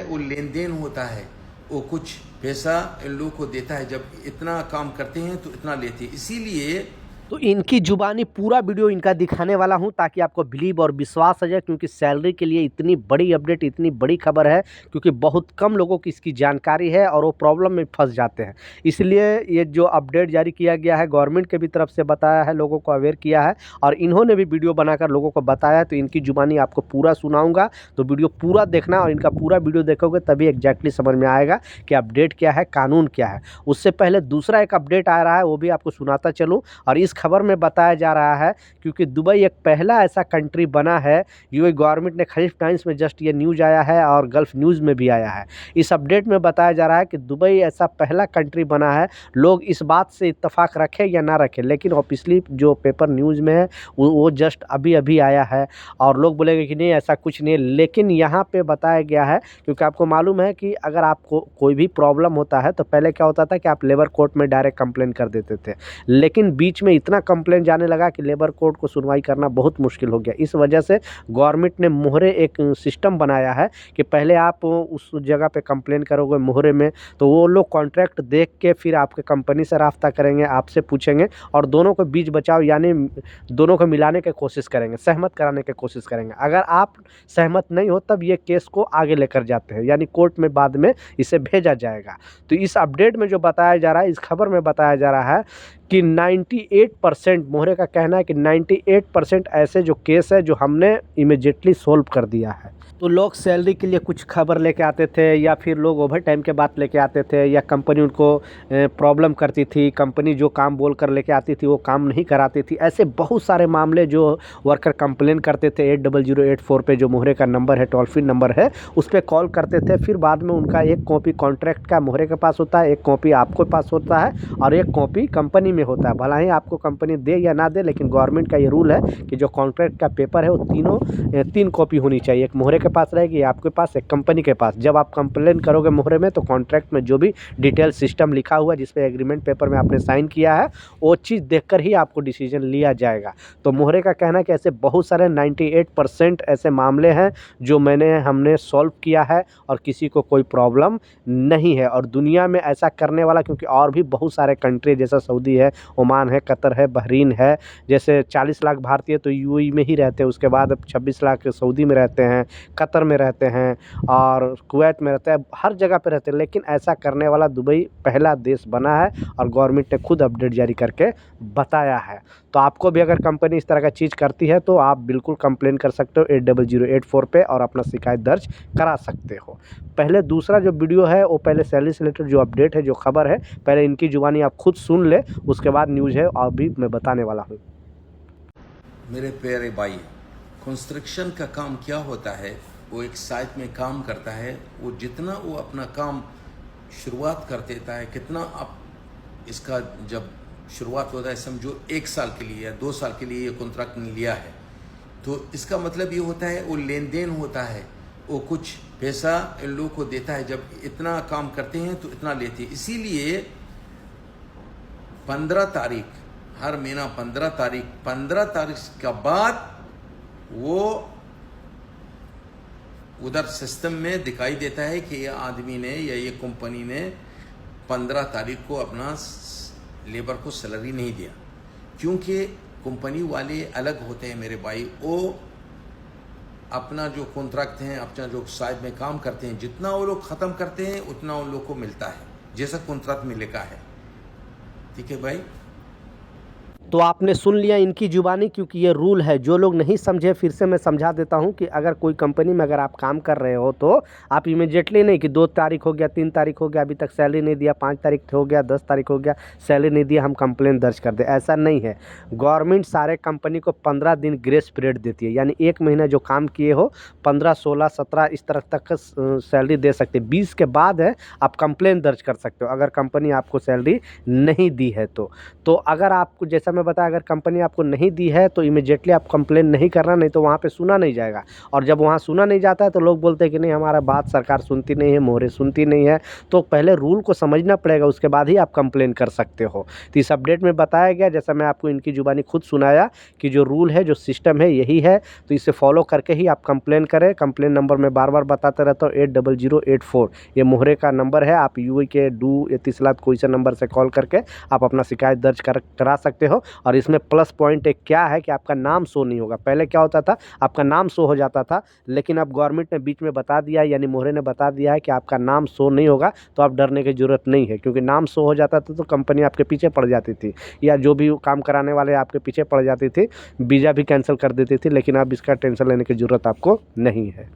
वो लेन देन होता है, वो कुछ पैसा इन लोगों को देता है। जब इतना काम करते हैं तो इतना लेते हैं, इसीलिए तो इनकी जुबानी पूरा वीडियो इनका दिखाने वाला हूं ताकि आपको बिलीव और विश्वास आ जाए, क्योंकि सैलरी के लिए इतनी बड़ी अपडेट, इतनी बड़ी खबर है, क्योंकि बहुत कम लोगों की इसकी जानकारी है और वो प्रॉब्लम में फंस जाते हैं। इसलिए ये जो अपडेट जारी किया गया है, गवर्नमेंट के भी तरफ से बताया है, लोगों को अवेयर किया है और इन्होंने भी वीडियो बनाकर लोगों को बताया है। तो इनकी जुबानी आपको पूरा सुनाऊंगा, तो वीडियो पूरा देखना और इनका पूरा वीडियो देखोगे तभी एग्जैक्टली समझ में आएगा कि अपडेट क्या है, कानून क्या है। उससे पहले दूसरा एक अपडेट आ रहा है, वो भी आपको सुनाता चलूँ। और इस खबर में बताया जा रहा है, क्योंकि दुबई एक पहला ऐसा कंट्री बना है, यूएई गवर्नमेंट ने खलीफ टाइम्स में जस्ट ये न्यूज़ आया है और गल्फ न्यूज़ में भी आया है। इस अपडेट में बताया जा रहा है कि दुबई ऐसा पहला कंट्री बना है। लोग इस बात से इत्तेफाक रखें या ना रखें, लेकिन ऑफिशियली जो पेपर न्यूज़ में है वो जस्ट अभी अभी आया है और लोग बोलेंगे कि नहीं ऐसा कुछ नहीं है, लेकिन यहाँ पे बताया गया है। क्योंकि आपको मालूम है कि अगर आपको कोई भी प्रॉब्लम होता है तो पहले क्या होता था कि आप लेबर कोर्ट में डायरेक्ट कंप्लेन कर देते थे, लेकिन बीच में इतना कंप्लेन जाने लगा कि लेबर कोर्ट को सुनवाई करना बहुत मुश्किल हो गया। इस वजह से गवर्नमेंट ने मोहरे एक सिस्टम बनाया है कि पहले आप उस जगह पे कंप्लेन करोगे मोहरे में, तो वो लोग कॉन्ट्रैक्ट देख के फिर आपके कंपनी से राब्ता करेंगे, आपसे पूछेंगे और दोनों को बीच बचाव यानी दोनों को मिलाने की कोशिश करेंगे, सहमत कराने की कोशिश करेंगे। अगर आप सहमत नहीं हो तब ये केस को आगे लेकर जाते हैं, यानी कोर्ट में बाद में इसे भेजा जाएगा। तो इस अपडेट में जो बताया जा रहा है, इस खबर में बताया जा रहा है कि 98% मोहरे का कहना है कि 98% ऐसे जो केस है जो हमने इमीडिएटली सोल्व कर दिया है। तो लोग सैलरी के लिए कुछ खबर लेके आते थे या फिर लोग ओवर टाइम के बात लेके आते थे या कंपनी उनको प्रॉब्लम करती थी, कंपनी जो काम बोल कर लेके आती थी वो काम नहीं कराती थी। ऐसे बहुत सारे मामले जो वर्कर कंप्लेन करते थे 80084 पे जो मोहरे का नंबर है, टोल फ्री नंबर है, उस पर कॉल करते थे। फिर बाद में उनका एक कॉपी कॉन्ट्रैक्ट का मोहरे के पास होता है, एक कॉपी आपके पास होता है और एक कॉपी कंपनी में होता है। भला ही आपको कंपनी दे या ना दे, लेकिन गवर्नमेंट का ये रूल है कि जो कॉन्ट्रैक्ट का पेपर है वो तीन कॉपी होनी चाहिए। एक मोहरे के पास रहेगी, आपके पास, एक कंपनी के पास। जब आप कंप्लेन करोगे मोहरे में तो कॉन्ट्रैक्ट में जो भी डिटेल सिस्टम लिखा हुआ है, जिस पे एग्रीमेंट पेपर में आपने साइन किया है, वो चीज़ देखकर ही आपको डिसीजन लिया जाएगा। तो मोहरे का कहना है कि ऐसे बहुत सारे 98% ऐसे मामले हैं जो हमने सॉल्व किया है और किसी को कोई प्रॉब्लम नहीं है। और दुनिया में ऐसा करने वाला, क्योंकि और भी बहुत सारे कंट्री जैसा सऊदी है, ओमान है, कतर है, बहरीन है, जैसे 40 लाख भारतीय तो यूएई में ही रहते हैं, उसके बाद 26 लाख सऊदी में रहते हैं, कतर में रहते हैं और कुवैत में रहते हैं, हर जगह पे रहते हैं। लेकिन ऐसा करने वाला दुबई पहला देश बना है और गवर्नमेंट ने खुद अपडेट जारी करके बताया है। तो आपको भी अगर कंपनी इस तरह का चीज़ करती है तो आप बिल्कुल कंप्लेन कर सकते हो 80084 पे और अपना शिकायत दर्ज करा सकते हो। पहले दूसरा जो वीडियो है वो पहले सैलरी से रिलेटेड जो अपडेट है, जो खबर है, पहले इनकी जुबानी आप खुद सुन ले, उसके बाद न्यूज़ है और भी मैं बताने वाला हूँ। मेरे प्यारे भाई, कंस्ट्रक्शन का काम क्या होता है, वो एक साइट में काम करता है। वो जितना वो अपना काम शुरुआत कर देता है, कितना आप इसका जब शुरुआत होता है, समझो 1 साल के लिए या 2 साल के लिए ये कॉन्ट्रैक्ट ने लिया है, तो इसका मतलब ये होता है वो लेन देन होता है, वो कुछ पैसा इन लोगों को देता है। जब इतना काम करते हैं तो इतना लेते हैं, इसीलिए 15 तारीख हर महीना 15 तारीख के बाद वो उधर सिस्टम में दिखाई देता है कि ये आदमी ने या ये कंपनी ने 15 तारीख को अपना लेबर को सैलरी नहीं दिया। क्योंकि कंपनी वाले अलग होते हैं मेरे भाई, वो अपना जो कॉन्ट्रैक्ट हैं, अपना जो साइड में काम करते हैं, जितना वो लोग ख़त्म करते हैं उतना उन लोग को मिलता है, जैसा कॉन्ट्रैक्ट में लिखा है। ठीक है भाई। तो आपने सुन लिया इनकी जुबानी, क्योंकि ये रूल है। जो लोग नहीं समझे फिर से मैं समझा देता हूँ कि अगर कोई कंपनी में अगर आप काम कर रहे हो तो आप इमीडिएटली नहीं कि 2 तारीख हो गया, 3 तारीख हो गया, अभी तक सैलरी नहीं दिया, 5 तारीख हो गया, 10 तारीख हो गया, सैलरी नहीं दिया, हम कंप्लेन दर्ज कर दे, ऐसा नहीं है। गवर्नमेंट सारे कंपनी को 15 दिन ग्रेस पीरियड देती है, यानी 1 महीना जो काम किए हो 15, 16, 17 इस तरह तक का सैलरी दे सकते। 20 के बाद है आप कंप्लेन दर्ज कर सकते हो अगर कंपनी आपको सैलरी नहीं दी है तो अगर आपको, जैसा मैं बताया, अगर कंपनी आपको नहीं दी है तो इमीडिएटली आप कंप्लेन नहीं करना, नहीं तो वहाँ पे सुना नहीं जाएगा। और जब वहाँ सुना नहीं जाता है तो लोग बोलते हैं कि नहीं हमारा बात सरकार सुनती नहीं है, मोहरे सुनती नहीं है। तो पहले रूल को समझना पड़ेगा, उसके बाद ही आप कंप्लेन कर सकते हो। तो इस अपडेट में बताया गया, जैसा मैं आपको इनकी जुबानी खुद सुनाया, कि जो रूल है, जो सिस्टम है, यही है। तो इसे फॉलो करके ही आप कंप्लेन करें। कंप्लेन नंबर मैं बार बार बताते रहता हूँ, 80084, ये मोहरे का नंबर है। आप यूई के डू इत्तिसलात कोई सा नंबर से कॉल करके आप अपना शिकायत दर्ज करा सकते हो। और इसमें प्लस पॉइंट एक क्या है कि आपका नाम शो नहीं होगा। पहले क्या होता था, आपका नाम शो हो जाता था, लेकिन अब गवर्नमेंट ने बीच में बता दिया, यानी मोहरे ने बता दिया है कि आपका नाम शो नहीं होगा। तो आप डरने की ज़रूरत नहीं है, क्योंकि नाम शो हो जाता था तो कंपनी आपके पीछे पड़ जाती थी, या जो भी काम कराने वाले आपके पीछे पड़ जाती थी, वीज़ा भी कैंसिल कर देती थी। लेकिन अब इसका टेंशन लेने की ज़रूरत आपको नहीं है।